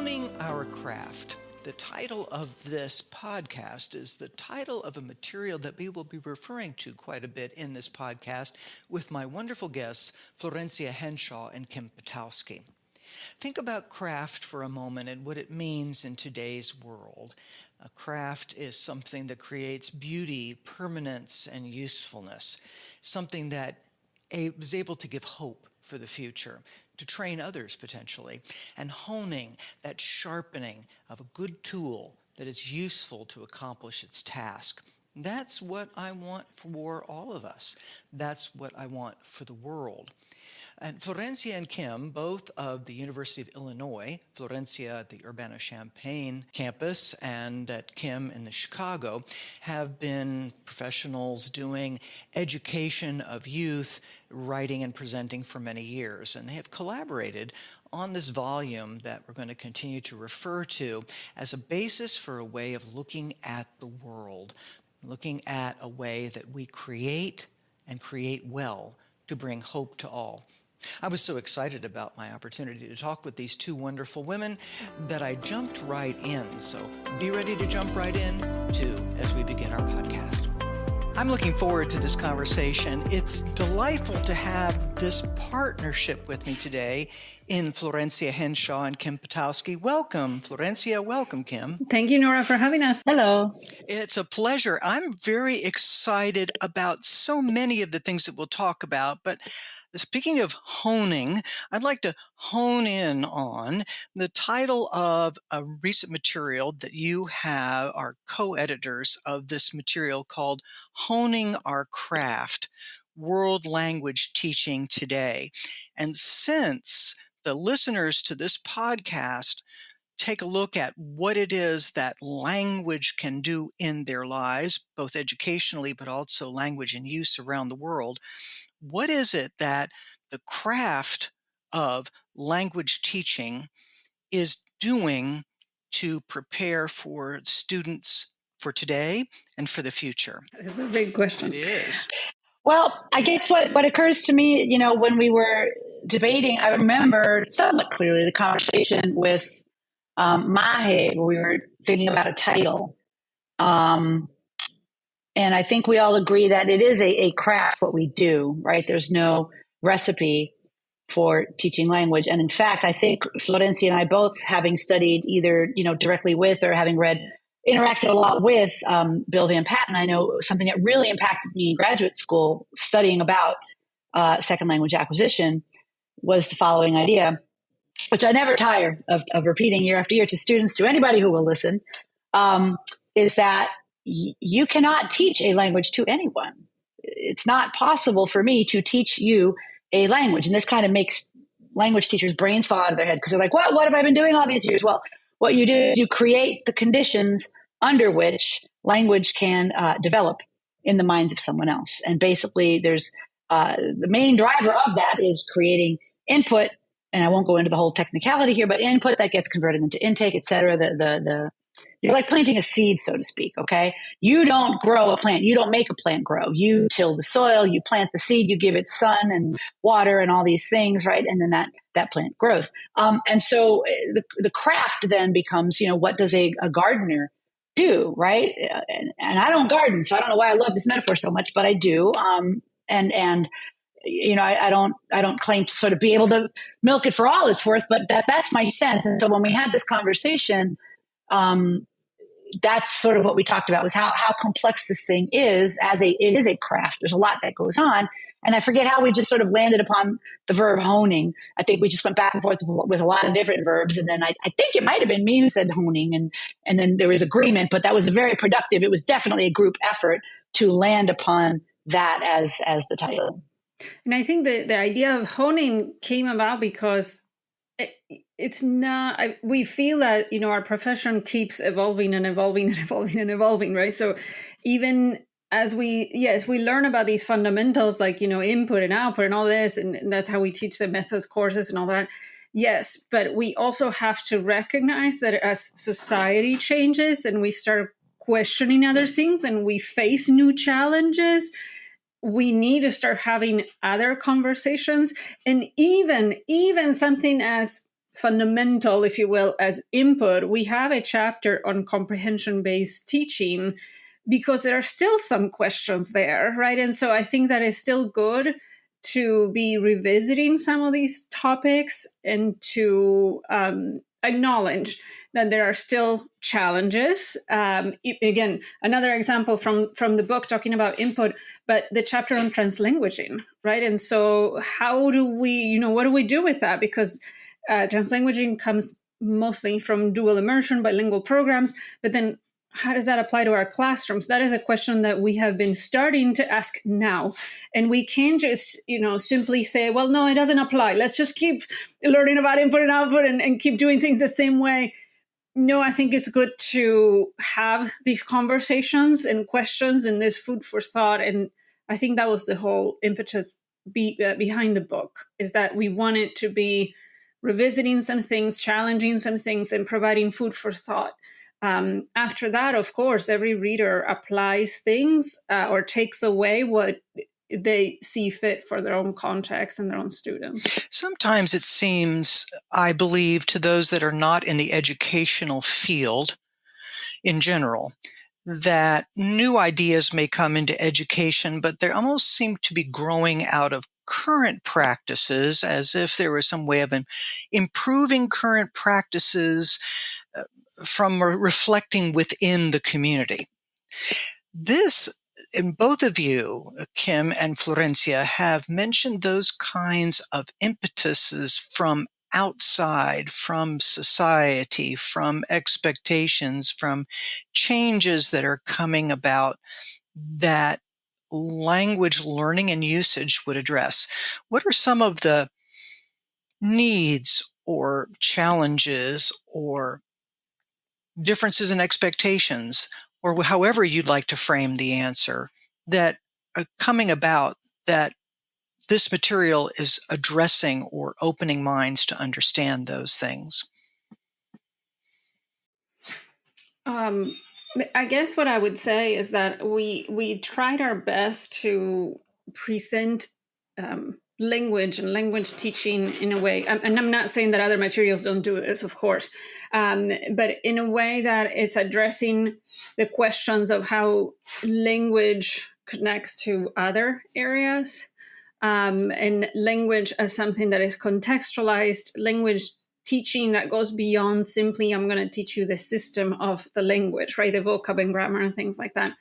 Honing Our Craft. The title of this podcast is the title of a material that we will be referring to quite a bit in this podcast with my wonderful guests, Florencia Henshaw and Kim Potowski. Think about craft for a moment and what it means in today's world. A craft is something that creates beauty, permanence, and usefulness, something that is able to give hope for the future, to train others potentially, and honing, that sharpening of a good tool that is useful to accomplish its task. That's what I want for all of us. That's what I want for the world. And Florencia and Kim, both of the University of Illinois, Florencia at the Urbana-Champaign campus and at Kim in the Chicago, have been professionals doing education of youth, writing and presenting for many years. And they have collaborated on this volume that we're going to continue to refer to as a basis for a way of looking at the world, looking at a way that we create and create well to bring hope to all. I was so excited about my opportunity to talk with these two wonderful women that I jumped right in. So be ready to jump right in, too, as we begin our podcast. I'm looking forward to this conversation. It's delightful to have this partnership with me today in Florencia Henshaw and Kim Potowski. Welcome, Florencia. Welcome, Kim. Thank you, Norah, for having us. Hello. It's a pleasure. I'm very excited about so many of the things that we'll talk about, but speaking of honing, I'd like to hone in on the title of a recent material that you are co-editors of this material called Honing Our Craft, World Language Teaching Today. And since the listeners to this podcast take a look at what it is that language can do in their lives, both educationally, but also language in use around the world, what is it that the craft of language teaching is doing to prepare for students for today and for the future? It's a big question. It is. Well, I guess what occurs to me, when we were debating, I remember somewhat clearly the conversation with Mahe, where we were thinking about a title. And I think we all agree that it is a craft, what we do, right? There's no recipe for teaching language. And in fact, I think Florencia and I both, having studied either, directly with or having interacted a lot with Bill Van Patten, I know something that really impacted me in graduate school studying about second language acquisition was the following idea, which I never tire of repeating year after year to students, to anybody who will listen, is that you cannot teach a language to anyone. It's not possible for me to teach you a language. And this kind of makes language teachers' brains fall out of their head because they're like, what have I been doing all these years? Well, what you do is you create the conditions under which language can develop in the minds of someone else. And basically, there's the main driver of that is creating input. And I won't go into the whole technicality here, but input that gets converted into intake, et cetera. You're like planting a seed, so to speak, okay? You don't grow a plant. You don't make a plant grow. You till the soil, you plant the seed, you give it sun and water and all these things, right? And then that plant grows. And so the craft then becomes, what does a gardener do, right? And I don't garden, so I don't know why I love this metaphor so much, but I do. I don't claim to sort of be able to milk it for all it's worth, but that's my sense. And so when we had this conversation, that's sort of what we talked about, was how complex this thing is. It is a craft. There's a lot that goes on. And I forget how we just sort of landed upon the verb honing. I think we just went back and forth with a lot of different verbs. And then I think it might've been me who said honing, and then there was agreement, but that was very productive. It was definitely a group effort to land upon that as the title. And I think the idea of honing came about because it's not, we feel that, our profession keeps evolving and evolving and evolving and evolving, right? So even as we learn about these fundamentals, like, input and output and all this, and that's how we teach the methods courses and all that. Yes, but we also have to recognize that as society changes and we start questioning other things and we face new challenges, we need to start having other conversations. And even something as fundamental, if you will, as input, we have a chapter on comprehension-based teaching because there are still some questions there, right? And so I think that it's still good to be revisiting some of these topics and to acknowledge that there are still challenges. Again, another example from the book talking about input, but the chapter on translanguaging, right? And so how do we, what do we do with that? Because translanguaging comes mostly from dual immersion, bilingual programs, but then how does that apply to our classrooms? That is a question that we have been starting to ask now. And we can't just, simply say, well, no, it doesn't apply. Let's just keep learning about input and output and keep doing things the same way. No, I think it's good to have these conversations and questions and this food for thought. And I think that was the whole impetus behind the book, is that we wanted to be revisiting some things, challenging some things, and providing food for thought. After that, of course, every reader applies things or takes away what they see fit for their own context and their own students. Sometimes it seems, I believe, to those that are not in the educational field in general, that new ideas may come into education, but they almost seem to be growing out of current practices, as if there was some way of improving current practices from reflecting within the community. This, and both of you, Kim and Florencia, have mentioned those kinds of impetuses from outside, from society, from expectations, from changes that are coming about that language learning and usage would address. What are some of the needs or challenges or differences in expectations, or however you'd like to frame the answer, that are coming about that this material is addressing or opening minds to understand those things? I guess what I would say is that we tried our best to present language and language teaching in a way, and I'm not saying that other materials don't do this, of course, but in a way that it's addressing the questions of how language connects to other areas, and language as something that is contextualized, language teaching that goes beyond simply, I'm going to teach you the system of the language, right? The vocab and grammar and things like that.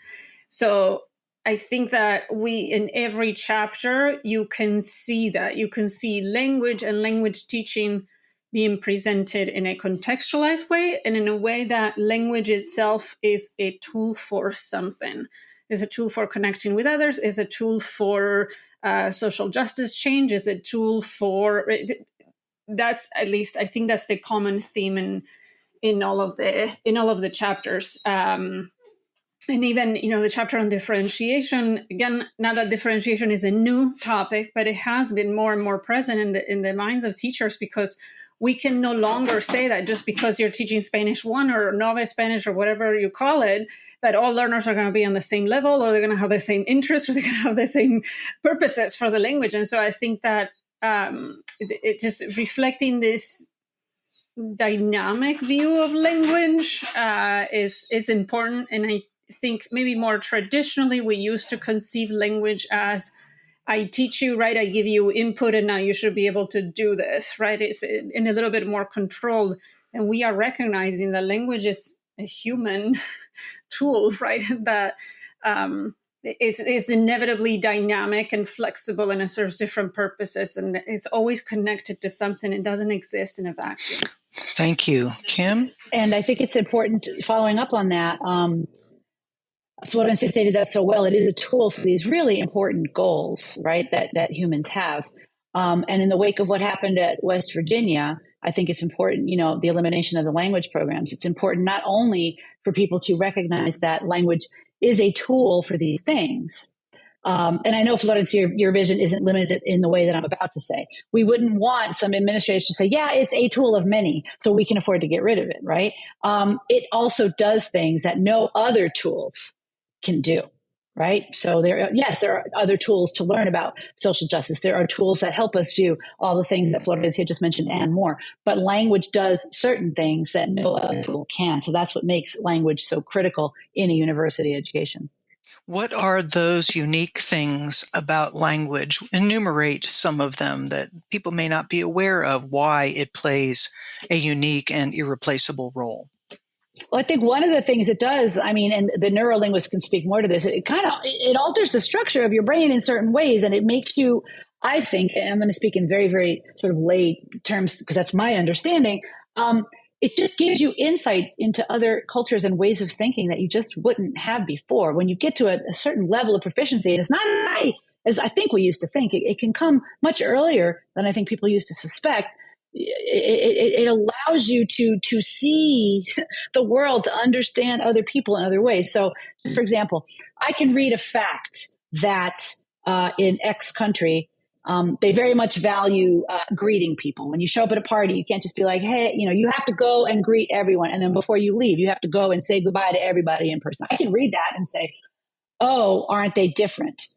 So I think that in every chapter, you can see that. You can see language and language teaching being presented in a contextualized way and in a way that language itself is a tool for something. Is a tool for connecting with others, is a tool for social justice change, is a tool for... That's, at least, I think that's the common theme in all of the chapters. And even, the chapter on differentiation, again, now that differentiation is a new topic, but it has been more and more present in the minds of teachers, because we can no longer say that just because you're teaching Spanish 1 or Nova Spanish or whatever you call it, that all learners are going to be on the same level, or they're going to have the same interests, or they're going to have the same purposes for the language. And so I think that it just reflecting this dynamic view of language is important. And I think maybe more traditionally, we used to conceive language as, I teach you, right? I give you input, and now you should be able to do this, right? It's in a little bit more controlled. And we are recognizing that language is a human tool, right? That it's inevitably dynamic and flexible, and it serves different purposes, and it's always connected to something. It doesn't exist in a vacuum. Thank you. Kim? And I think it's important, following up on that, Florencia stated that so well. It is a tool for these really important goals, right, that humans have. And in the wake of what happened at West Virginia, I think it's important, the elimination of the language programs. It's important not only for people to recognize that language is a tool for these things. And I know, Florencia, your vision isn't limited in the way that I'm about to say. We wouldn't want some administrators to say, yeah, it's a tool of many, so we can afford to get rid of it, right? It also does things that no other tools can do. right? So there are other tools to learn about social justice. There are tools that help us do all the things that Florencia just mentioned and more. But language does certain things that no other tool can. So that's what makes language so critical in a university education. What are those unique things about language? Enumerate some of them that people may not be aware of, why it plays a unique and irreplaceable role. Well, I think one of the things it does, I mean, and the neurolinguist can speak more to this, it alters the structure of your brain in certain ways, and it makes you, I think, and I'm going to speak in very, very sort of lay terms because that's my understanding. It just gives you insight into other cultures and ways of thinking that you just wouldn't have before. When you get to a certain level of proficiency, and it's not as high as I think we used to think, it can come much earlier than I think people used to suspect. It allows you to see the world, to understand other people in other ways. So, just for example, I can read a fact that in X country, they very much value greeting people. When you show up at a party, you can't just be like, hey, you have to go and greet everyone. And then before you leave, you have to go and say goodbye to everybody in person. I can read that and say, oh, aren't they different?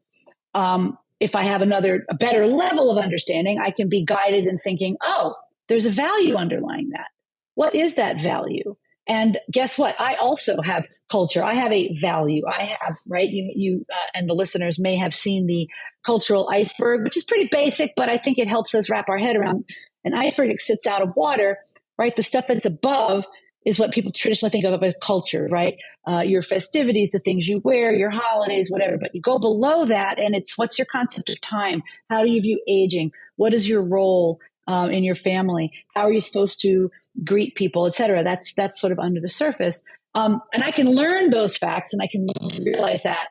If I have a better level of understanding, I can be guided in thinking, oh, there's a value underlying that. What is that value? And guess what? I also have culture. I have a value. I have, right? You and the listeners may have seen the cultural iceberg, which is pretty basic, but I think it helps us wrap our head around an iceberg that sits out of water, right? The stuff that's above is what people traditionally think of as culture, right? Your festivities, the things you wear, your holidays, whatever. But you go below that, and it's what's your concept of time? How do you view aging? What is your role in your family? How are you supposed to greet people, et cetera? That's sort of under the surface. And I can learn those facts, and I can realize that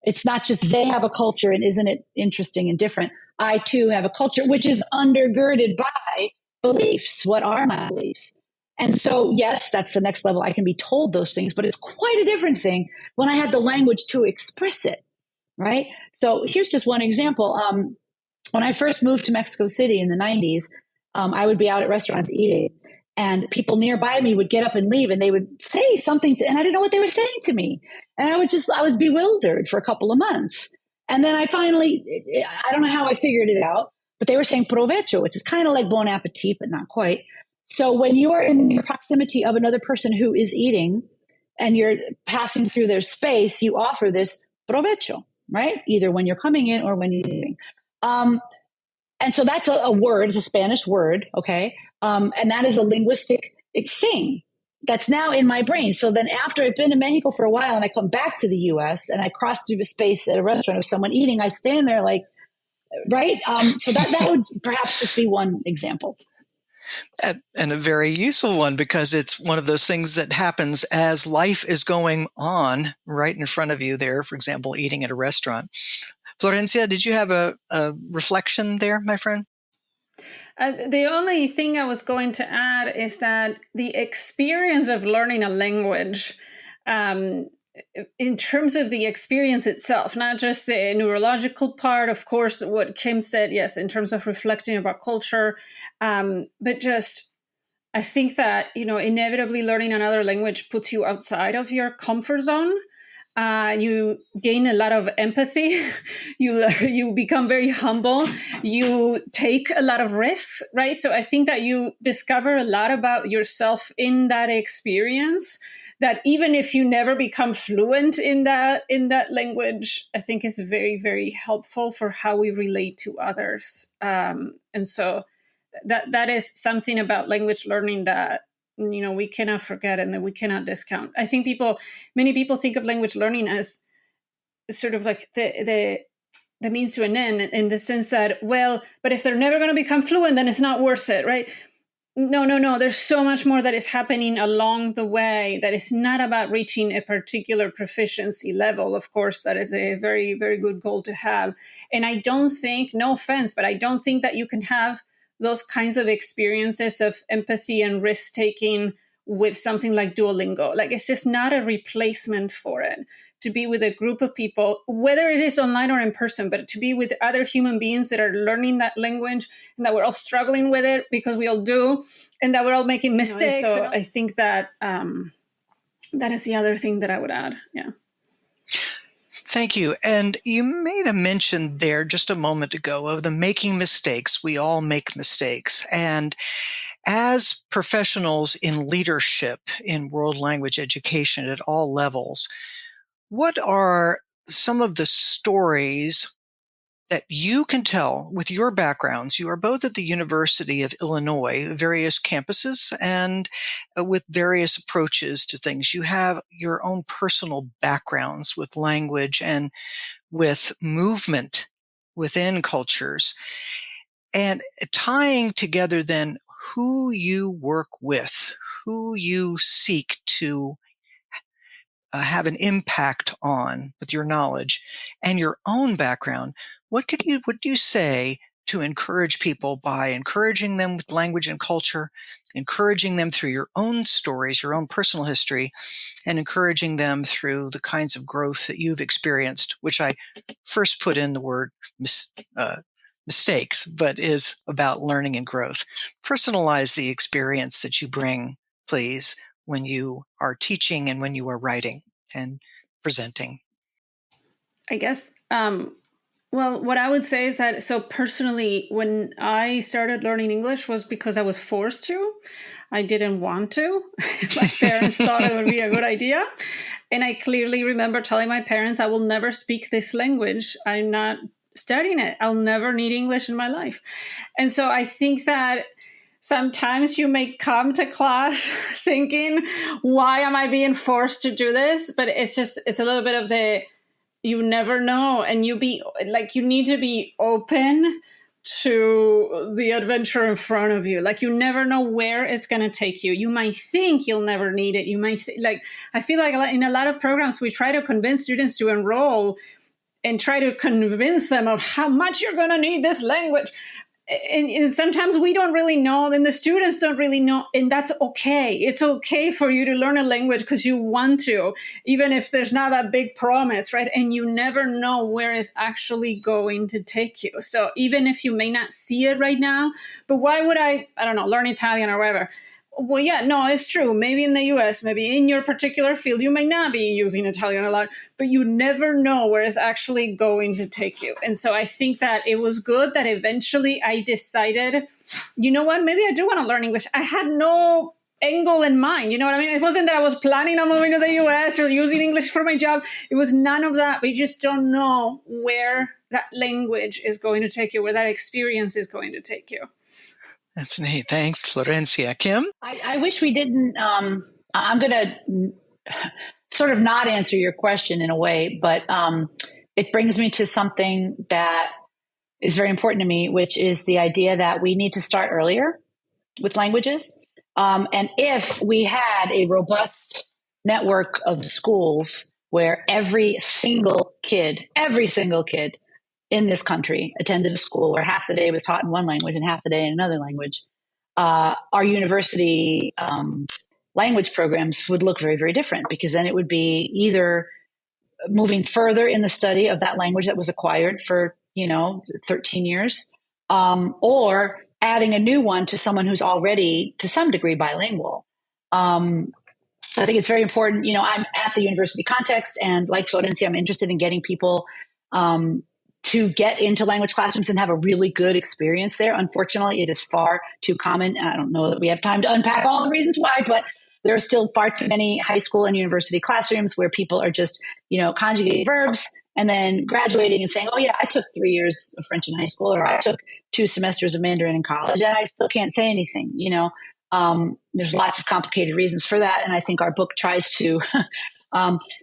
it's not just they have a culture and isn't it interesting and different. I too have a culture which is undergirded by beliefs. What are my beliefs? And so, yes, that's the next level. I can be told those things, but it's quite a different thing when I have the language to express it, right? So here's just one example. When I first moved to Mexico City in the 90s, I would be out at restaurants eating, and people nearby me would get up and leave, and they would say something and I didn't know what they were saying to me. And I was bewildered for a couple of months. And then I don't know how I figured it out, but they were saying provecho, which is kind of like bon appetit, but not quite. So when you are in the proximity of another person who is eating and you're passing through their space, you offer this provecho, right? Either when you're coming in or when you're leaving. And so that's a word, it's a Spanish word, okay? And that is a linguistic thing that's now in my brain. So then after I've been in Mexico for a while and I come back to the US and I cross through the space at a restaurant of someone eating, I stand there like, right? So that would perhaps just be one example. And a very useful one, because it's one of those things that happens as life is going on right in front of you there, for example, eating at a restaurant. Florencia, did you have a reflection there, my friend? The only thing I was going to add is that the experience of learning a language, in terms of the experience itself, not just the neurological part, of course, what Kim said, yes, in terms of reflecting about culture, but just, I think that, inevitably learning another language puts you outside of your comfort zone. You gain a lot of empathy. You become very humble. You take a lot of risks, right? So I think that you discover a lot about yourself in that experience, that even if you never become fluent in that language, I think is very, very helpful for how we relate to others. And so that is something about language learning that we cannot forget and that we cannot discount. I think many people think of language learning as sort of like the means to an end, in the sense that, well, but if they're never going to become fluent, then it's not worth it, right? No. There's so much more that is happening along the way that is not about reaching a particular proficiency level. Of course, that is a very, very good goal to have. And I don't think, no offense, but I don't think that you can have those kinds of experiences of empathy and risk-taking with something like Duolingo. Like, it's just not a replacement for it. To be with a group of people, whether it is online or in person, but to be with other human beings that are learning that language and that we're all struggling with it, because we all do, and that we're all making mistakes. So I think that that is the other thing that I would add. Yeah. Thank you. And you made a mention there just a moment ago of the making mistakes. We all make mistakes. And as professionals in leadership in world language education at all levels, what are some of the stories that you can tell with your backgrounds? You are both at the University of Illinois, various campuses, and with various approaches to things. You have your own personal backgrounds with language and with movement within cultures, and tying together then who you work with, who you seek to have an impact on with your knowledge and your own background. What do you say to encourage people by encouraging them with language and culture, encouraging them through your own stories, your own personal history, and encouraging them through the kinds of growth that you've experienced, which I first put in the word mistakes, but is about learning and growth. Personalize the experience that you bring, please, when you are teaching and when you are writing and presenting. I guess, well, what I would say is that, so personally, when I started learning English was because I was forced to. I didn't want to. My parents thought it would be a good idea. And I clearly remember telling my parents, I will never speak this language. I'm not studying it. I'll never need English in my life. And so I think that sometimes you may come to class thinking, why am I being forced to do this? But it's a little bit of you never know. And you need to be open to the adventure in front of you. Like, you never know where it's going to take you. You might think you'll never need it. You might I feel like in a lot of programs, we try to convince students to enroll and try to convince them of how much you're going to need this language. And sometimes we don't really know, and the students don't really know, and that's okay. It's okay for you to learn a language because you want to, even if there's not that big promise, right? And you never know where it's actually going to take you. So even if you may not see it right now, but why would I don't know, learn Italian or whatever? Well, yeah, no, it's true. Maybe in the US, maybe in your particular field, you may not be using Italian a lot, but you never know where it's actually going to take you. And so I think that it was good that eventually I decided, you know what, maybe I do want to learn English. I had no angle in mind. You know what I mean? It wasn't that I was planning on moving to the US or using English for my job. It was none of that. We just don't know where that language is going to take you, where that experience is going to take you. That's neat. Thanks, Florencia. Kim? I wish we didn't. I'm going to sort of not answer your question in a way, but it brings me to something that is very important to me, which is the idea that we need to start earlier with languages. And if we had a robust network of schools where every single kid in this country attended a school where half the day was taught in one language and half the day in another language, our university language programs would look very, very different, because then it would be either moving further in the study of that language that was acquired for, 13 years, or adding a new one to someone who's already to some degree bilingual. So I think it's very important. I'm at the university context, and like Florencia, I'm interested in getting people to get into language classrooms and have a really good experience there. Unfortunately, it is far too common. I don't know that we have time to unpack all the reasons why, but there are still far too many high school and university classrooms where people are just, conjugating verbs and then graduating and saying, oh yeah, I took 3 years of French in high school, or I took 2 semesters of Mandarin in college, and I still can't say anything. There's lots of complicated reasons for that. And I think our book tries to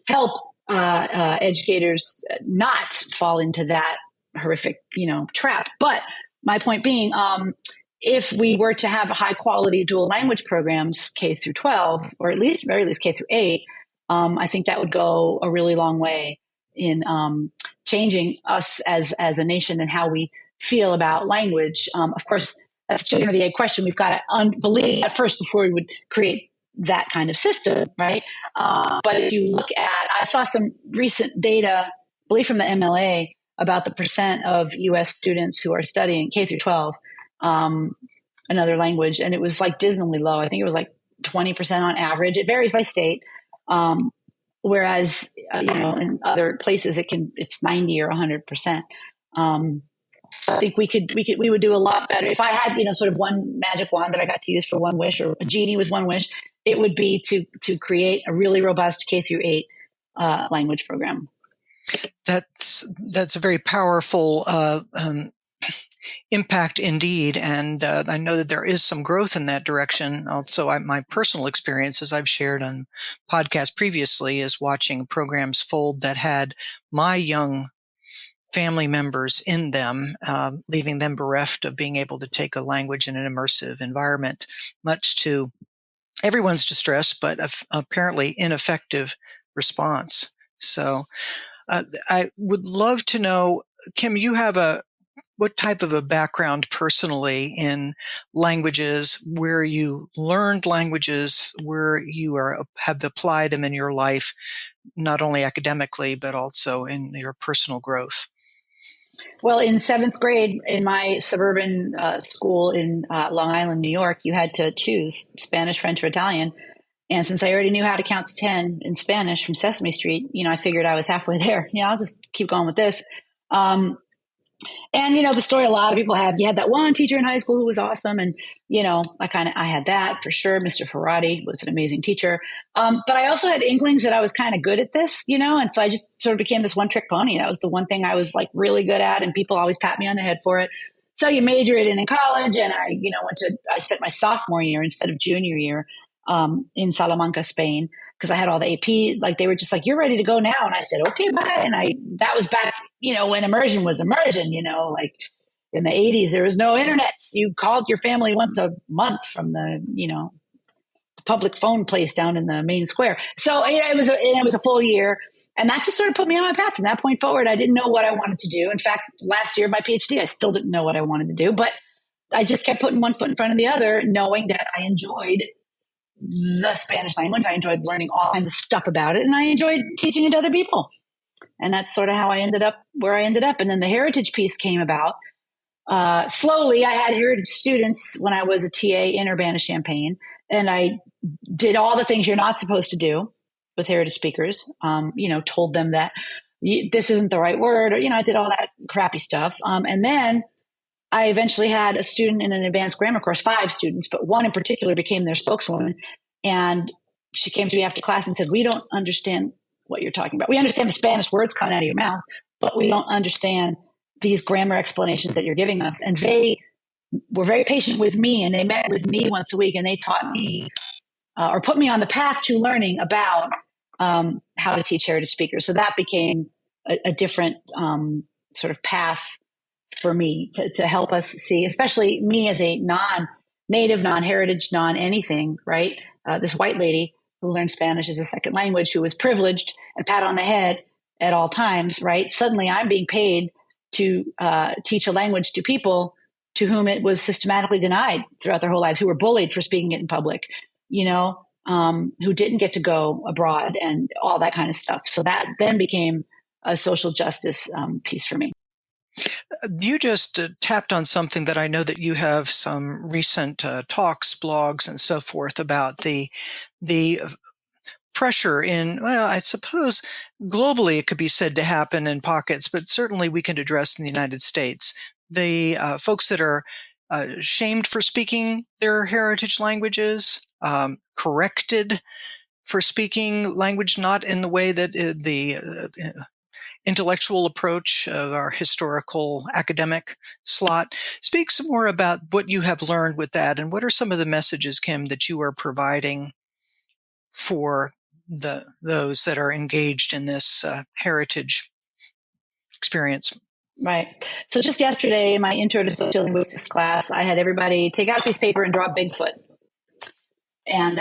help educators not fall into that horrific, trap. But my point being, if we were to have high quality dual language programs, K through 12, or very least K through 8, I think that would go a really long way in changing us as a nation and how we feel about language. Of course, that's chicken or the egg question. We've got to believe at first before we would create that kind of system, right? But if you look at, I saw some recent data, I believe from the MLA, about the percent of U.S. students who are studying K through 12 another language, and it was like dismally low. I think it was like 20% on average. It varies by state. Whereas, in other places it's 90 or 100%. I think we would do a lot better. If I had, sort of one magic wand that I got to use for one wish, or a genie with one wish, it would be to create a really robust K through 8 language program. That's a very powerful impact indeed, and I know that there is some growth in that direction. Also, my personal experience, as I've shared on podcast previously, is watching programs fold that had my young family members in them, leaving them bereft of being able to take a language in an immersive environment, much to everyone's distress, but apparently ineffective response. So I would love to know, Kim, you have what type of a background personally in languages, where you learned languages, where you have applied them in your life, not only academically, but also in your personal growth? Well, in 7th grade, in my suburban school in Long Island, New York, you had to choose Spanish, French, or Italian. And since I already knew how to count to 10 in Spanish from Sesame Street, I figured I was halfway there. I'll just keep going with this. And, the story a lot of people have, you had that one teacher in high school who was awesome. And, I had that for sure. Mr. Ferrati was an amazing teacher. But I also had inklings that I was kind of good at this, and so I just sort of became this one trick pony. That was the one thing I was like really good at, and people always pat me on the head for it. So you major it in college, and I spent my sophomore year instead of junior year in Salamanca, Spain, because I had all the AP, like they were just like, you're ready to go now. And I said, okay, bye. And that was back, when immersion was immersion, like in the 80s, there was no internet. You called your family once a month from the, public phone place down in the main square. So it was a full year. And that just sort of put me on my path. From that point forward, I didn't know what I wanted to do. In fact, last year, my PhD, I still didn't know what I wanted to do, but I just kept putting one foot in front of the other, knowing that I enjoyed the Spanish language. I enjoyed learning all kinds of stuff about it, and I enjoyed teaching it to other people. And that's sort of how I ended up where I ended up. And then the heritage piece came about. Slowly, I had heritage students when I was a TA in Urbana-Champaign, and I did all the things you're not supposed to do with heritage speakers. Told them that this isn't the right word, or, I did all that crappy stuff. And then I eventually had a student in an advanced grammar course, 5 students, but one in particular became their spokeswoman. And she came to me after class and said, we don't understand what you're talking about. We understand the Spanish words coming out of your mouth, but we don't understand these grammar explanations that you're giving us. And they were very patient with me, and they met with me once a week, and they taught me or put me on the path to learning about how to teach heritage speakers. So that became a different sort of path for me to help us see, especially me as a non-native, non-heritage, non-anything, right? This white lady who learned Spanish as a second language, who was privileged and pat on the head at all times, right? Suddenly I'm being paid to teach a language to people to whom it was systematically denied throughout their whole lives, who were bullied for speaking it in public, who didn't get to go abroad and all that kind of stuff. So that then became a social justice piece for me. You just tapped on something that I know that you have some recent talks, blogs, and so forth about the pressure in, well, I suppose globally it could be said to happen in pockets, but certainly we can address in the United States. The folks that are shamed for speaking their heritage languages, corrected for speaking language not in the way that the intellectual approach of our historical academic slot. Speak some more about what you have learned with that, and what are some of the messages, Kim, that you are providing for those that are engaged in this heritage experience? Right. So just yesterday in my intro to sociolinguistics class, I had everybody take out a piece of paper and draw Bigfoot. And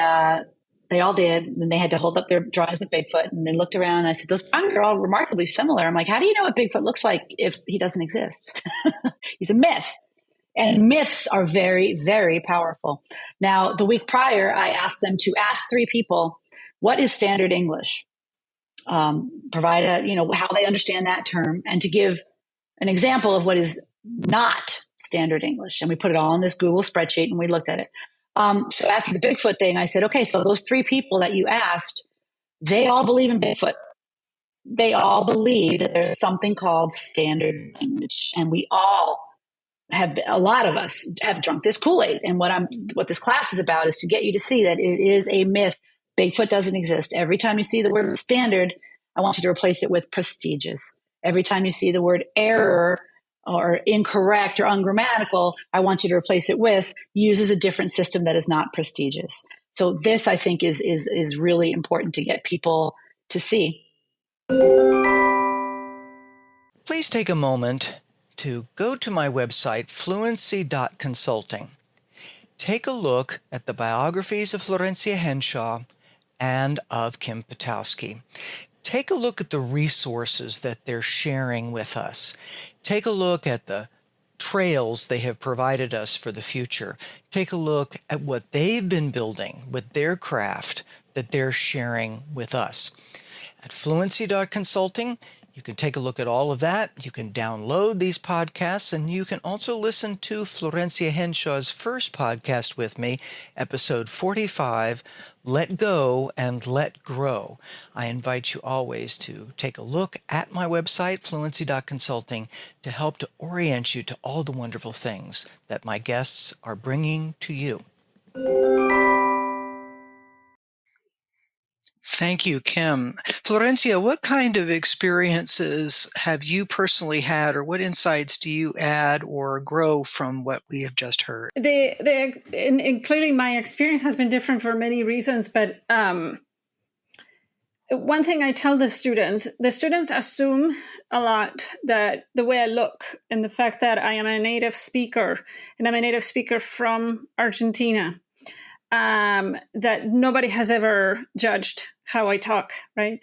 they all did. And they had to hold up their drawings of Bigfoot, and they looked around, and I said, those drawings are all remarkably similar. I'm like, how do you know what Bigfoot looks like if he doesn't exist? He's a myth. And myths are very, very powerful. Now, the week prior, I asked them to ask 3 people, what is standard English? Provide how they understand that term, and to give an example of what is not standard English. And we put it all in this Google spreadsheet, and we looked at it. So after the Bigfoot thing, I said, okay, so those 3 people that you asked, they all believe in Bigfoot. They all believe that there's something called standard language, and we all have, a lot of us have drunk this Kool-Aid. And what this class is about is to get you to see that it is a myth. Bigfoot doesn't exist. Every time you see the word standard, I want you to replace it with prestigious. Every time you see the word error or incorrect or ungrammatical, I want you to replace it with uses a different system that is not prestigious. So this, I think, is really important to get people to see. Please take a moment to go to my website, fluency.consulting. Take a look at the biographies of Florencia Henshaw and of Kim Potowski. Take a look at the resources that they're sharing with us. Take a look at the trails they have provided us for the future. Take a look at what they've been building with their craft that they're sharing with us. At fluency.consulting, you can take a look at all of that. You can download these podcasts, and you can also listen to Florencia Henshaw's first podcast with me, episode 45, Let Go and Let Grow. I invite you always to take a look at my website, fluency.consulting, to help to orient you to all the wonderful things that my guests are bringing to you. Thank you, Kim. Florencia, what kind of experiences have you personally had, or what insights do you add or grow from what we have just heard? Including my experience has been different for many reasons, but one thing I tell the students assume a lot that the way I look and the fact that I am a native speaker, and I'm a native speaker from Argentina, that nobody has ever judged how I talk, right?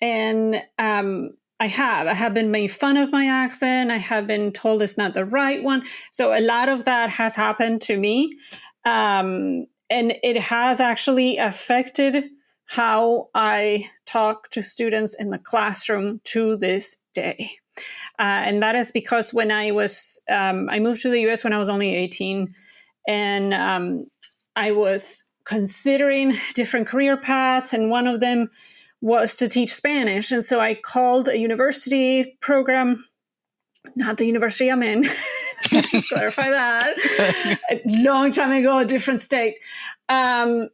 And I have been made fun of my accent. I have been told it's not the right one. So a lot of that has happened to me. And it has actually affected how I talk to students in the classroom to this day. And that is because when I moved to the US when I was only 18, and I was considering different career paths, and one of them was to teach Spanish. And so I called a university program, not the university I'm in, let's just clarify that, a long time ago, a different state. And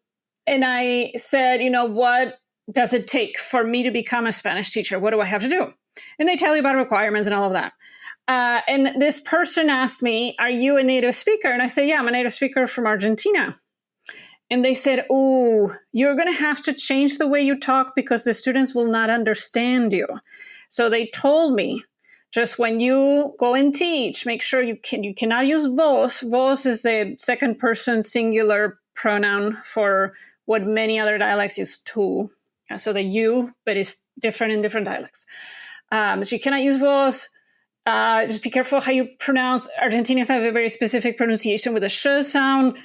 I said, what does it take for me to become a Spanish teacher? What do I have to do? And they tell you about requirements and all of that. And this person asked me, are you a native speaker? And I said, yeah, I'm a native speaker from Argentina. And they said, oh, you're going to have to change the way you talk because the students will not understand you. So they told me, just when you go and teach, make sure you cannot use vos. Vos is the second person singular pronoun for what many other dialects use tú. So the you, but it's different in different dialects. So you cannot use vos. Just be careful how you pronounce. Argentinians have a very specific pronunciation with a sh sound.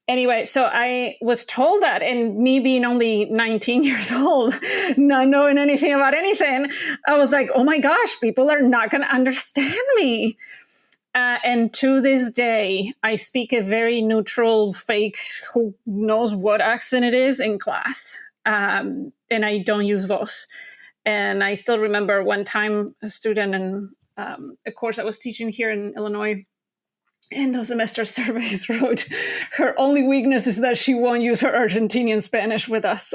Anyway, so I was told that, and me being only 19 years old, not knowing anything about anything, I was like, oh my gosh, people are not going to understand me. And to this day, I speak a very neutral, fake, who knows what accent it is in class. And I don't use vos. And I still remember one time a student in a course I was teaching here in Illinois, in those semester surveys, wrote, her only weakness is that she won't use her Argentinian Spanish with us.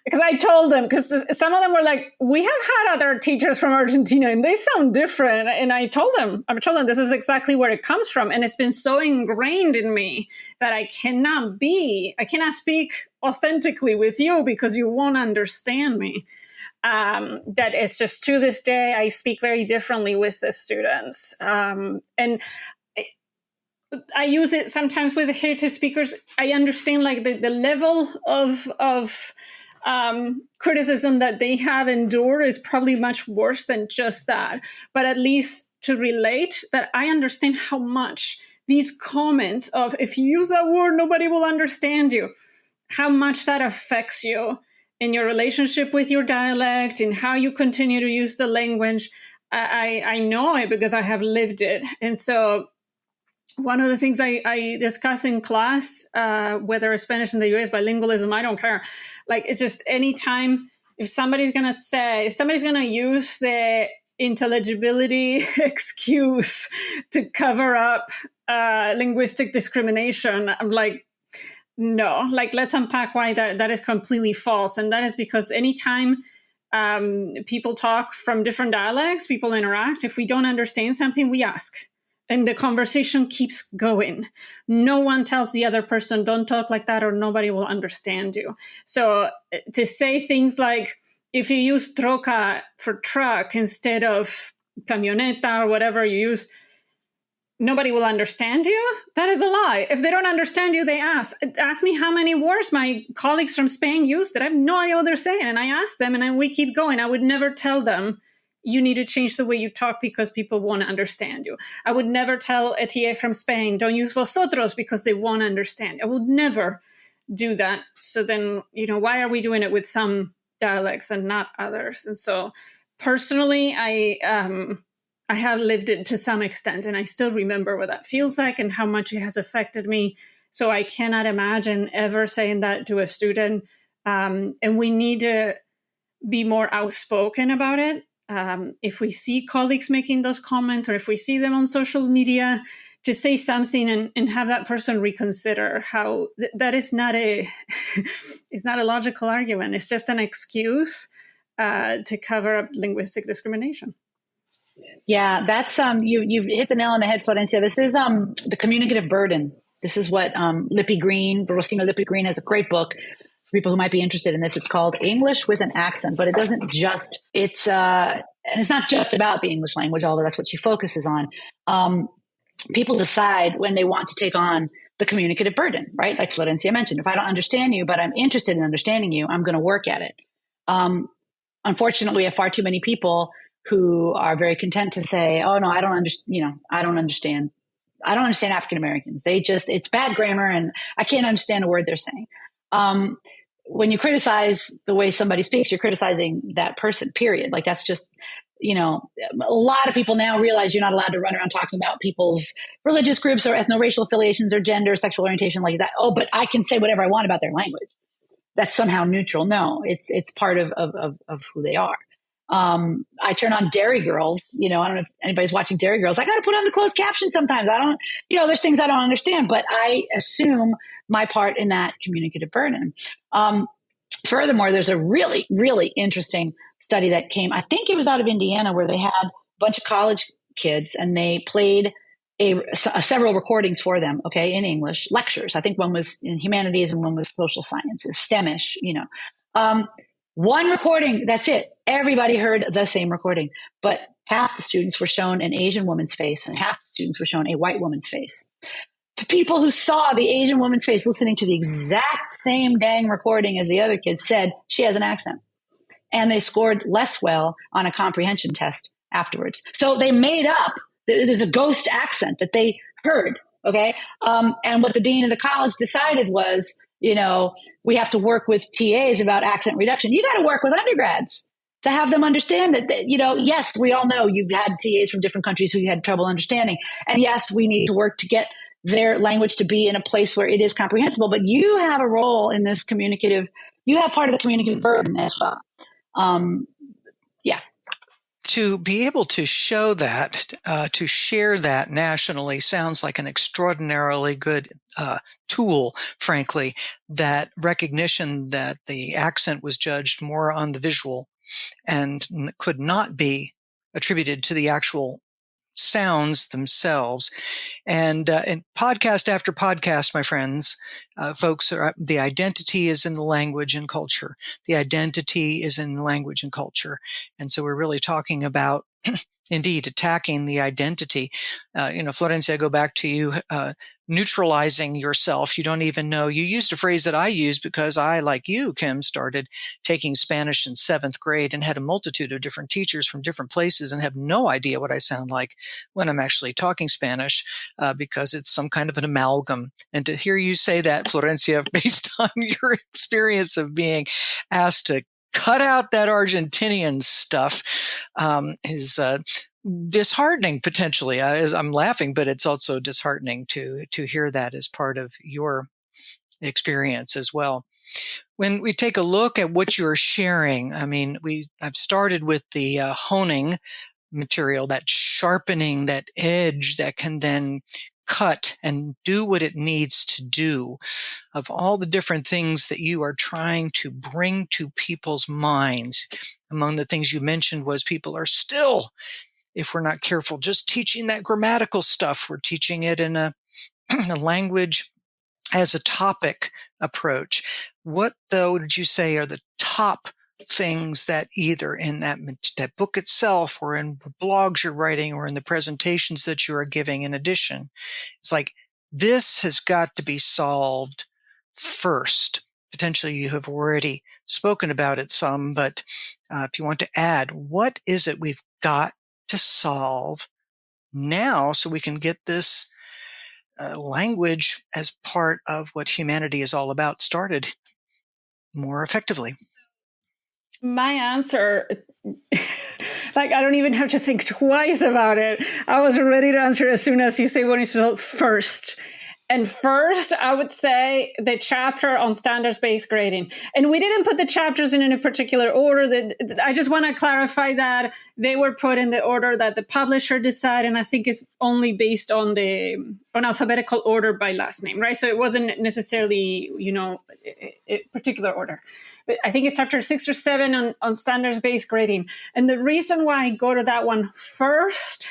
Because I told them, because some of them were like, we have had other teachers from Argentina and they sound different. And I told them this is exactly where it comes from. And it's been so ingrained in me that I cannot speak authentically with you because you won't understand me. That it's just, to this day, I speak very differently with the students. And I use it sometimes with the heritage speakers. I understand like the level of criticism that they have endured is probably much worse than just that. But at least to relate that I understand how much these comments of, if you use that word, nobody will understand you, how much that affects you in your relationship with your dialect and how you continue to use the language. I know it because I have lived it. And so one of the things I discuss in class, whether it's Spanish in the US, bilingualism, I don't care. Like, it's just anytime if somebody's going to use the intelligibility excuse to cover up linguistic discrimination, I'm like, no, like, let's unpack why that is completely false. And that is because anytime people talk from different dialects, people interact, if we don't understand something, we ask. And the conversation keeps going. No one tells the other person, don't talk like that, or nobody will understand you. So to say things like, if you use troca for truck instead of camioneta or whatever you use, nobody will understand you. That is a lie. If they don't understand you, they ask me how many words my colleagues from Spain use that I have no idea what they're saying. And I ask them, and then we keep going. I would never tell them, you need to change the way you talk because people won't understand you. I would never tell a TA from Spain, don't use vosotros because they won't understand. I would never do that. So then, why are we doing it with some dialects and not others? And so personally, I have lived it to some extent, and I still remember what that feels like and how much it has affected me. So I cannot imagine ever saying that to a student. And we need to be more outspoken about it. If we see colleagues making those comments, or if we see them on social media, to say something and have that person reconsider how that is not it's not a logical argument. It's just an excuse to cover up linguistic discrimination. Yeah, that's you've hit the nail on the head, Florencia. This is the communicative burden. This is what Lippy Green, Rosina Lippy Green, has a great book for people who might be interested in this. It's called English with an Accent, but it doesn't just, and it's not just about the English language, although that's what she focuses on. People decide when they want to take on the communicative burden, right? Like Florencia mentioned, if I don't understand you, but I'm interested in understanding you, I'm going to work at it. Unfortunately, we have far too many people who are very content to say, oh no, I don't understand, I don't understand African Americans. It's bad grammar and I can't understand a word they're saying. When you criticize the way somebody speaks, you're criticizing that person, period. Like, that's just, a lot of people now realize you're not allowed to run around talking about people's religious groups or ethno-racial affiliations or gender, sexual orientation like that. Oh, but I can say whatever I want about their language. That's somehow neutral. No, it's part of who they are. I turn on Dairy Girls. I don't know if anybody's watching Dairy Girls. I got to put on the closed caption sometimes. I don't, there's things I don't understand, but I assume my part in that communicative burden. Furthermore, there's a really, really interesting study that came, I think it was out of Indiana, where they had a bunch of college kids and they played several recordings for them, okay, in English, lectures. I think one was in humanities and one was social sciences, STEMish, one recording, that's it. Everybody heard the same recording, but half the students were shown an Asian woman's face and half the students were shown a white woman's face. The people who saw the Asian woman's face listening to the exact same dang recording as the other kids said, she has an accent. And they scored less well on a comprehension test afterwards. So they made up, there's a ghost accent that they heard, okay? And what the dean of the college decided was, we have to work with TAs about accent reduction. You got to work with undergrads to have them understand that, yes, we all know you've had TAs from different countries who you had trouble understanding. And yes, we need to work to get their language to be in a place where it is comprehensible. But you have a role in this you have part of the communicative burden as well. Yeah. To be able to show that, to share that nationally sounds like an extraordinarily good tool, frankly, that recognition that the accent was judged more on the visual and could not be attributed to the actual sounds themselves. And podcast after podcast, my friends, folks, the identity is in the language and culture. The identity is in language and culture. And so we're really talking about, indeed, attacking the identity. Florencia, I go back to you, neutralizing yourself. You don't even know. You used a phrase that I used because I, like you, Kim, started taking Spanish in 7th grade and had a multitude of different teachers from different places and have no idea what I sound like when I'm actually talking Spanish because it's some kind of an amalgam. And to hear you say that, Florencia, based on your experience of being asked to cut out that Argentinian stuff is disheartening potentially. I'm laughing, but it's also disheartening to hear that as part of your experience as well. When we take a look at what you're sharing, I mean, I've started with the honing material, that sharpening, that edge that can then cut and do what it needs to do, of all the different things that you are trying to bring to people's minds. Among the things you mentioned was people are still, if we're not careful, just teaching that grammatical stuff. We're teaching it in a language as a topic approach. What, though, did you say are the top things that either in that book itself or in the blogs you're writing or in the presentations that you are giving in addition? It's like, this has got to be solved first. Potentially you have already spoken about it some, but if you want to add, what is it we've got to solve now so we can get this language as part of what humanity is all about started more effectively? My answer, like, I don't even have to think twice about it. I was ready to answer as soon as you say what is first. And first, I would say the chapter on standards-based grading. And we didn't put the chapters in a particular order. I just want to clarify that they were put in the order that the publisher decided, and I think it's only based on alphabetical order by last name, right? So it wasn't necessarily, a particular order. But I think it's chapter 6 or 7 on standards-based grading. And the reason why I go to that one first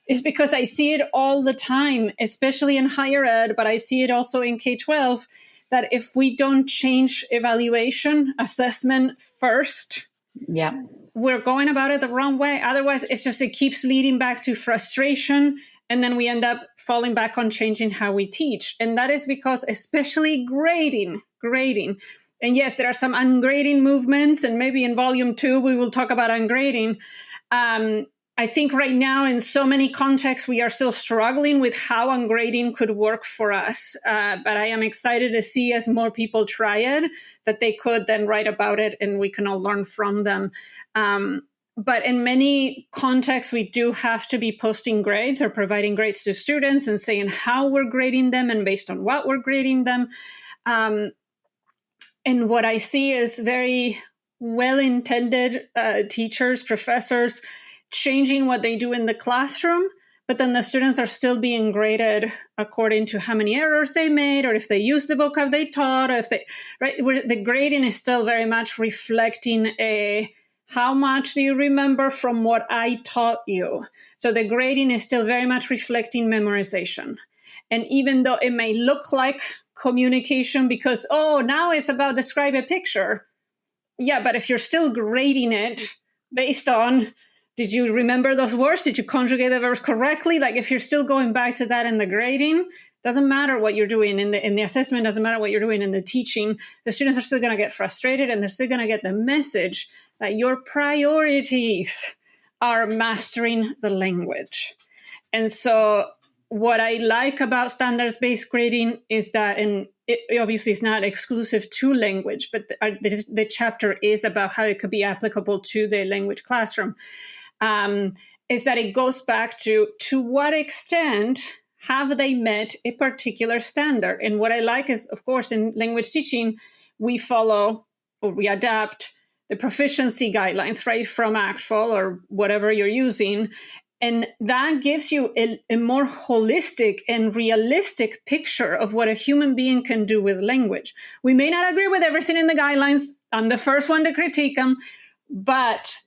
is because I see it all the time, especially in higher ed, but I see it also in K-12, that if we don't change evaluation, assessment first, we're going about it the wrong way. Otherwise, it keeps leading back to frustration, and then we end up falling back on changing how we teach. And that is because especially grading, and yes, there are some ungrading movements, and maybe in volume 2, we will talk about ungrading. I think right now in so many contexts, we are still struggling with how ungrading could work for us. But I am excited to see as more people try it, that they could then write about it and we can all learn from them. But in many contexts, we do have to be posting grades or providing grades to students and saying how we're grading them and based on what we're grading them. And what I see is very well-intended teachers, professors, changing what they do in the classroom, but then the students are still being graded according to how many errors they made, or if they use the vocab they taught, or if they, right? The grading is still very much reflecting how much do you remember from what I taught you? So the grading is still very much reflecting memorization. And even though it may look like communication because, now it's about describe a picture. Yeah, but if you're still grading it based on, did you remember those words? Did you conjugate the verbs correctly? Like if you're still going back to that in the grading, doesn't matter what you're doing in the assessment, doesn't matter what you're doing in the teaching, the students are still going to get frustrated and they're still going to get the message that your priorities are mastering the language. And so what I like about standards-based grading is that, and it obviously is not exclusive to language, but the chapter is about how it could be applicable to the language classroom, is that it goes back to what extent have they met a particular standard? And what I like is, of course, in language teaching, we follow or we adapt the proficiency guidelines, right, from ACTFL or whatever you're using. And that gives you a more holistic and realistic picture of what a human being can do with language. We may not agree with everything in the guidelines. I'm the first one to critique them, but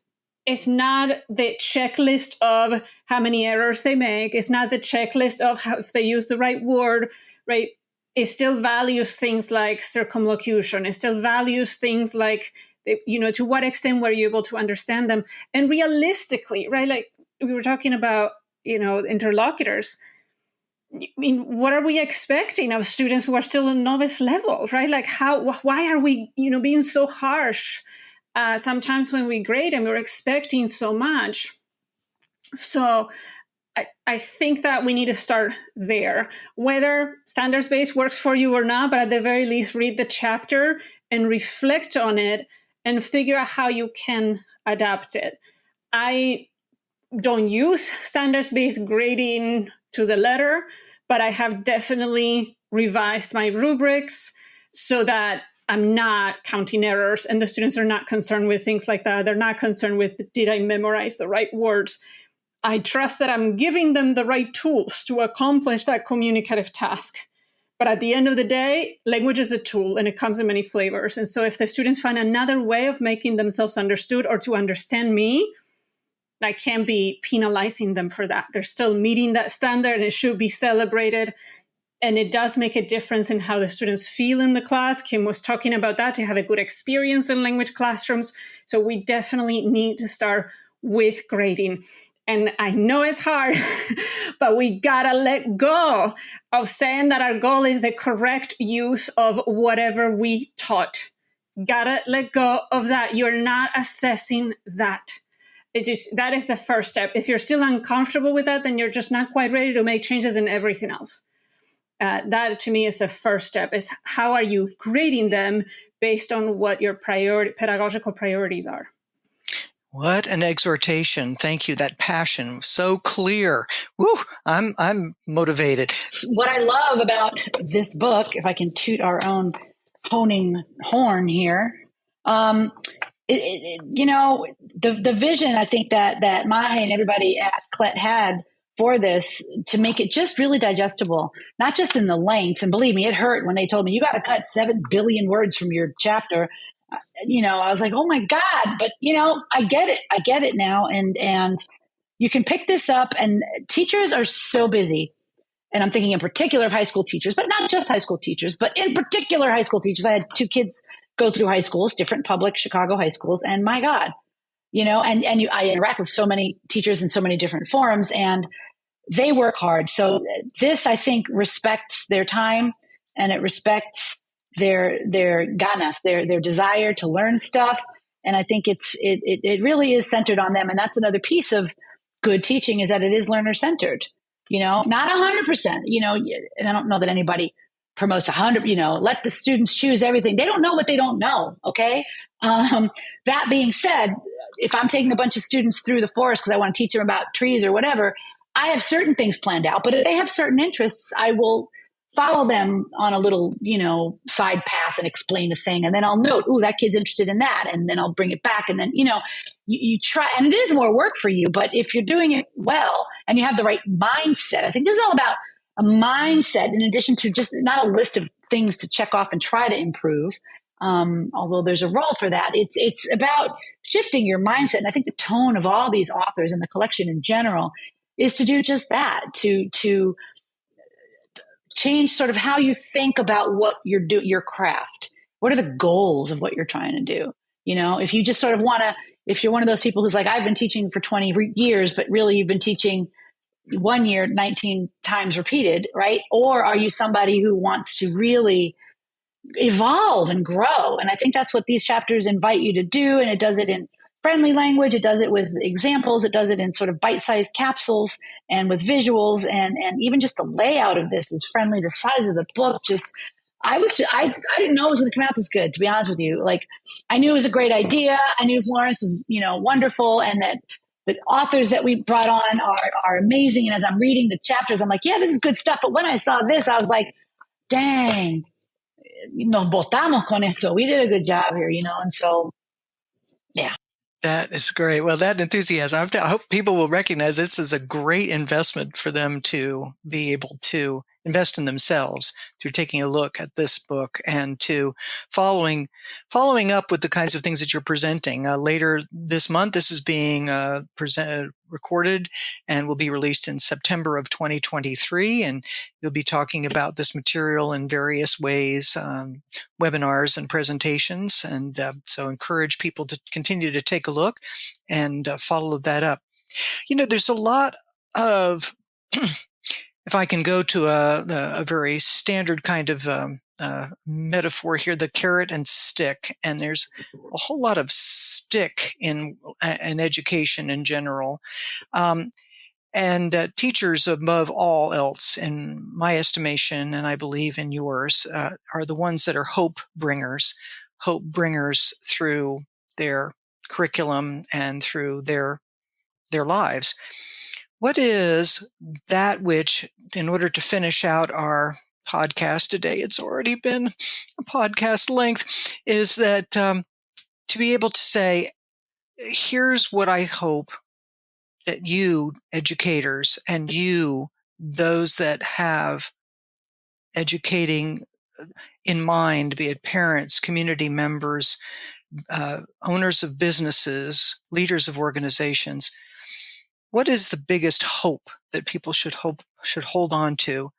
it's not the checklist of how many errors they make. It's not the checklist of how, if they use the right word, right? It still values things like circumlocution. It still values things like, to what extent were you able to understand them? And realistically, right? Like we were talking about, interlocutors. I mean, what are we expecting of students who are still in novice level, right? Like why are we, being so harsh? Sometimes when we grade and we're expecting so much. So I think that we need to start there, whether standards-based works for you or not, but at the very least, read the chapter and reflect on it and figure out how you can adapt it. I don't use standards-based grading to the letter, but I have definitely revised my rubrics so that I'm not counting errors, and the students are not concerned with things like that. They're not concerned with, did I memorize the right words? I trust that I'm giving them the right tools to accomplish that communicative task. But at the end of the day, language is a tool and it comes in many flavors. And so if the students find another way of making themselves understood or to understand me, I can't be penalizing them for that. They're still meeting that standard and it should be celebrated. And it does make a difference in how the students feel in the class. Kim was talking about that, to have a good experience in language classrooms. So we definitely need to start with grading. And I know it's hard, but we gotta let go of saying that our goal is the correct use of whatever we taught. Gotta let go of that. You're not assessing that. That is the first step. If you're still uncomfortable with that, then you're just not quite ready to make changes in everything else. That to me is the first step, is how are you grading them based on what your pedagogical priorities are. What an exhortation. Thank you. That passion, so clear. Woo, I'm motivated. What I love about this book, if I can toot our own honing horn here, the vision I think that Mahe and everybody at CLET had for this, to make it just really digestible, not just in the length. And believe me, it hurt when they told me you got to cut 7 billion words from your chapter. I was like, oh my God, but I get it now. And you can pick this up, and teachers are so busy. And I'm thinking in particular of high school teachers, but not just high school teachers, but in particular high school teachers. I had 2 kids go through high schools, different public Chicago high schools. And my God, I interact with so many teachers in so many different forums, and they work hard. So this, I think, respects their time, and it respects their ganas, their desire to learn stuff. And I think it really is centered on them. And that's another piece of good teaching, is that it is learner centered. Not 100%. And I don't know that anybody promotes 100. Let the students choose everything. They don't know what they don't know. Okay. That being said, if I'm taking a bunch of students through the forest because I want to teach them about trees or whatever, I have certain things planned out. But if they have certain interests, I will follow them on a little, side path and explain a thing. And then I'll note, ooh, that kid's interested in that. And then I'll bring it back. And then, you try, and it is more work for you. But if you're doing it well and you have the right mindset, I think this is all about a mindset, in addition to just not a list of things to check off and try to improve. Although there's a role for that. It's about shifting your mindset. And I think the tone of all these authors and the collection in general is to do just that, to change sort of how you think about what you're doing, your craft. What are the goals of what you're trying to do? If you just sort of if you're one of those people who's like, I've been teaching for 20 years, but really you've been teaching 1 year, 19 times repeated, right? Or are you somebody who wants to really evolve and grow? And I think that's what these chapters invite you to do. And it does it in friendly language. It does it with examples. It does it in sort of bite-sized capsules and with visuals. And even just the layout of this is friendly. The size of the book, I didn't know it was going to come out this good, to be honest with you. Like, I knew it was a great idea. I knew Florence was, wonderful, and that the authors that we brought on are amazing. And as I'm reading the chapters, I'm like, yeah, this is good stuff. But when I saw this, I was like, dang, nos botamos con esto. We did a good job here, And so, yeah. That is great. Well, that enthusiasm, I hope people will recognize this as a great investment for them to be able to invest in themselves through taking a look at this book and to following up with the kinds of things that you're presenting. Later this month, this is being recorded and will be released in September of 2023. And you'll be talking about this material in various ways, webinars and presentations. And so encourage people to continue to take a look and follow that up. There's a lot of if I can go to a very standard kind of metaphor here, the carrot and stick, and there's a whole lot of stick in education in general. And teachers, above all else, in my estimation, and I believe in yours, are the ones that are hope bringers through their curriculum and through their their lives. What is that which, in order to finish out our podcast today, it's already been a podcast length, is that to be able to say, here's what I hope that you educators and you, those that have educating in mind, be it parents, community members, owners of businesses, leaders of organizations, what is the biggest hope that people should hold on to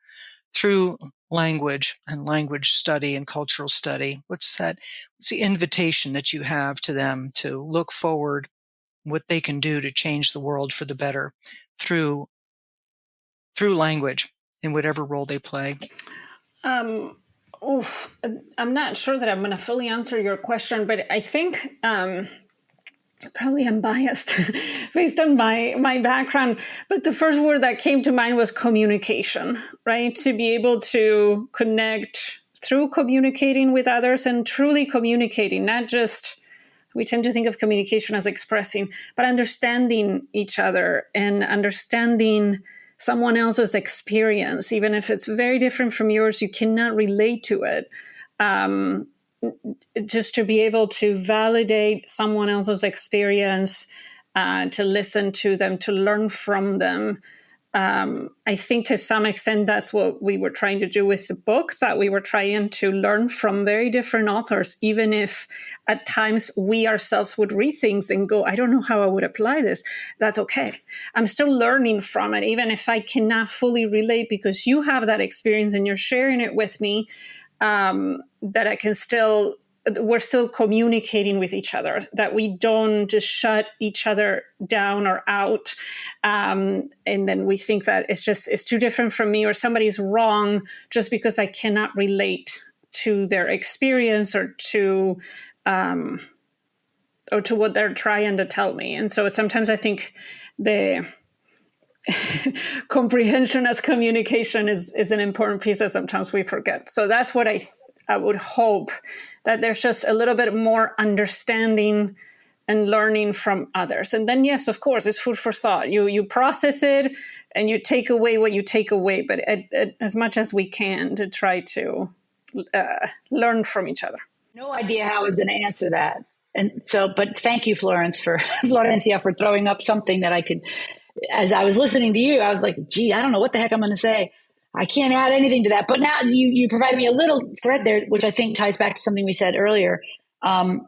through language and language study and cultural study? What's the invitation that you have to them to look forward, what they can do to change the world for the better through language in whatever role they play? I'm not sure that I'm going to fully answer your question, but I think probably I'm biased based on my background. But the first word that came to mind was communication, right? To be able to connect through communicating with others and truly communicating, not just, we tend to think of communication as expressing, but understanding each other and understanding someone else's experience, even if it's very different from yours, you cannot relate to it. Just to be able to validate someone else's experience, to listen to them, to learn from them. I think to some extent that's what we were trying to do with the book, that we were trying to learn from very different authors, even if at times we ourselves would read things and go, I don't know how I would apply this. That's okay. I'm still learning from it, even if I cannot fully relate, because you have that experience and you're sharing it with me, that I can still, we're still communicating with each other, that we don't just shut each other down or out. And then we think that it's too different from me, or somebody's wrong just because I cannot relate to their experience or to what they're trying to tell me. And so sometimes I think the comprehension as communication is an important piece that sometimes we forget. So that's what I would hope, that there's just a little bit more understanding and learning from others. And then, yes, of course, it's food for thought. You process it and you take away what you take away, but as much as we can to try to learn from each other. No idea how I was going to answer that. And so, but thank you, Florencia, for throwing up something that I could, as I was listening to you, I was like, gee, I don't know what the heck I'm going to say. I can't add anything to that. But now you provided me a little thread there, which I think ties back to something we said earlier,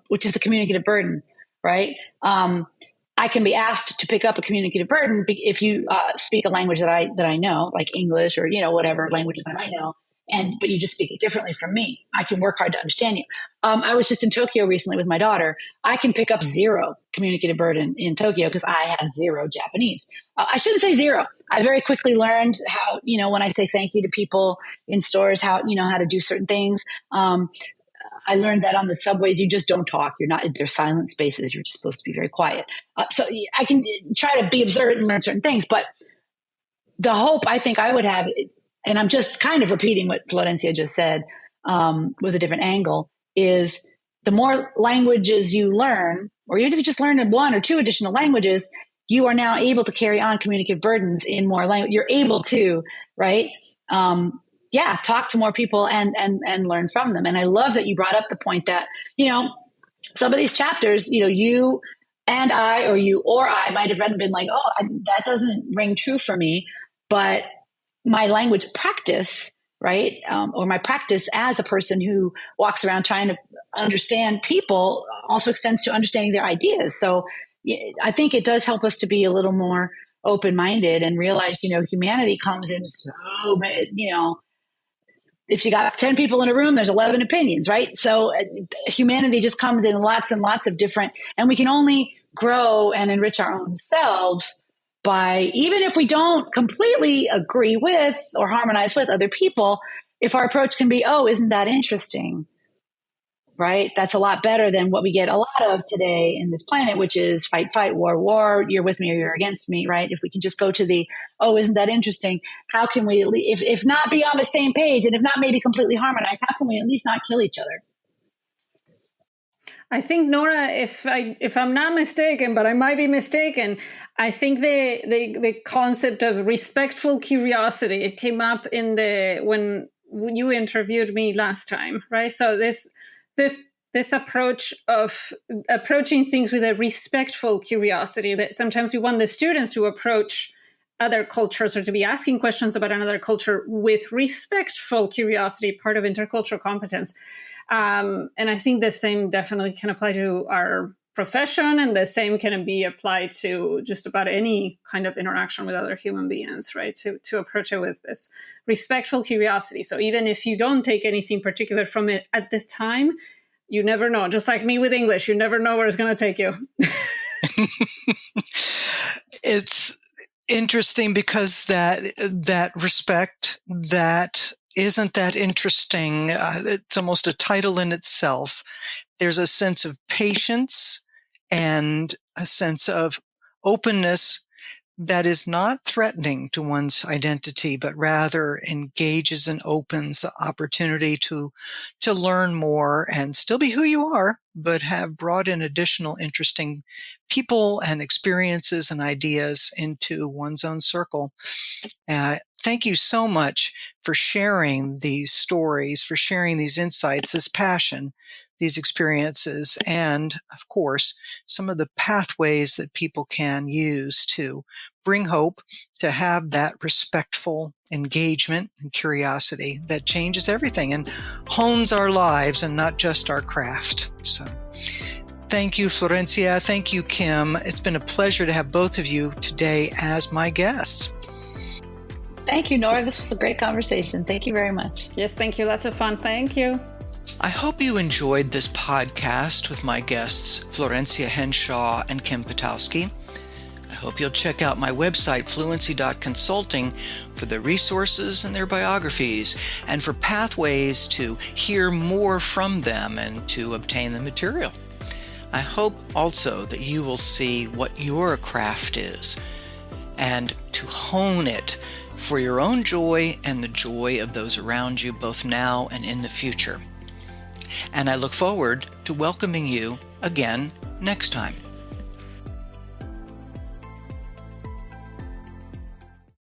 which is the communicative burden, right? I can be asked to pick up a communicative burden if you speak a language that I know, like English or, whatever languages that I know. But you just speak it differently from me. I can work hard to understand you. I was just in Tokyo recently with my daughter. I can pick up zero communicative burden in Tokyo because I have zero Japanese. I shouldn't say zero. I very quickly learned how, when I say thank you to people in stores, how to do certain things. I learned that on the subways, you just don't talk. They're silent spaces. You're just supposed to be very quiet. So I can try to be observant and learn certain things. But the hope I think I would have, and I'm just kind of repeating what Florencia just said with a different angle, is the more languages you learn, or even if you just learn one or two additional languages, you are now able to carry on communicative burdens in more language. You're able to, right? Talk to more people and learn from them. And I love that you brought up the point that, some of these chapters, you and I, or you or I might have read and been like, that doesn't ring true for me. But my language practice, right? Or my practice as a person who walks around trying to understand people also extends to understanding their ideas. So I think it does help us to be a little more open-minded and realize, humanity comes in so, if you got 10 people in a room, there's 11 opinions, right? So humanity just comes in lots and lots of different, and we can only grow and enrich our own selves by, even if we don't completely agree with or harmonize with other people, if our approach can be, isn't that interesting, right? That's a lot better than what we get a lot of today in this planet, which is fight, war, you're with me or you're against me, right? If we can just go to the, isn't that interesting? How can we, if not be on the same page and if not maybe completely harmonized, how can we at least not kill each other? I think, Norah, if I'm not mistaken, but I might be mistaken, I think the concept of respectful curiosity, it came up in when you interviewed me last time, right? So this approach of approaching things with a respectful curiosity, that sometimes we want the students to approach other cultures or to be asking questions about another culture with respectful curiosity, part of intercultural competence. And I think the same definitely can apply to our profession, and the same can be applied to just about any kind of interaction with other human beings, right? To approach it with this respectful curiosity. So even if you don't take anything particular from it at this time, you never know. Just like me with English, you never know where it's going to take you. It's interesting because that respect, that isn't that interesting. It's almost a title in itself. There's a sense of patience and a sense of openness that is not threatening to one's identity, but rather engages and opens the opportunity to learn more and still be who you are, but have brought in additional interesting people and experiences and ideas into one's own circle. Thank you so much for sharing these stories, for sharing these insights, this passion, these experiences, and of course, some of the pathways that people can use to bring hope, to have that respectful engagement and curiosity that changes everything and hones our lives and not just our craft. So thank you, Florencia. Thank you, Kim. It's been a pleasure to have both of you today as my guests. Thank you, Norah. This was a great conversation. Thank you very much. Yes, thank you. Lots of fun. Thank you. I hope you enjoyed this podcast with my guests, Florencia Henshaw and Kim Potowski. I hope you'll check out my website, fluency.consulting, for the resources and their biographies, and for pathways to hear more from them and to obtain the material. I hope also that you will see what your craft is and to hone it for your own joy and the joy of those around you, both now and in the future. And I look forward to welcoming you again next time.